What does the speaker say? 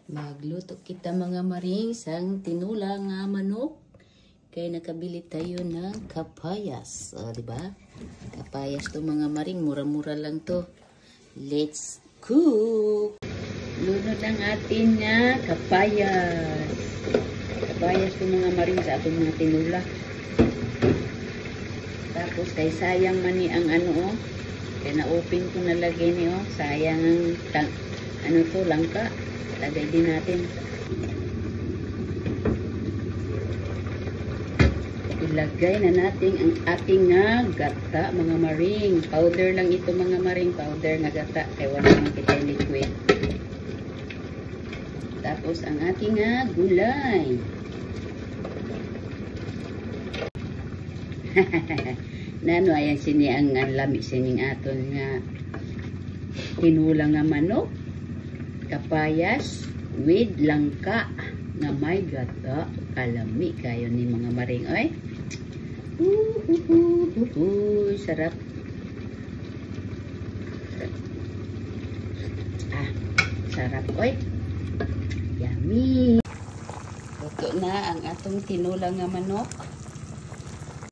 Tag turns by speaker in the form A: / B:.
A: Magluto kita mga maring sang tinula nga manok. Kaya nakabili tayo ng kapayas. O, diba? Kapayas to mga maring. Mura-mura lang to. Let's cook! Lunod ang atin nga kapayas. Kapayas to mga maring sa atong mga tinula. Tapos kay sayang man ni ang ano kaya na-open ko na lagay niyo. Sayang ang ano to langka. Lagay din natin. Ilagay na natin ang ating gata mga maring. Powder lang ito mga maring. Powder nga gata. Kaya wala naman kita liquid. Tapos ang ating gulay. Nano ayan sini ang lami sining aton nga tinulang nga manok. Kapayas with langka na may gata. Kalami kayo ni mga maring. Oy. Sarap. Sarap. Oy. Yummy. Luto na ang atong tinulang nga manok.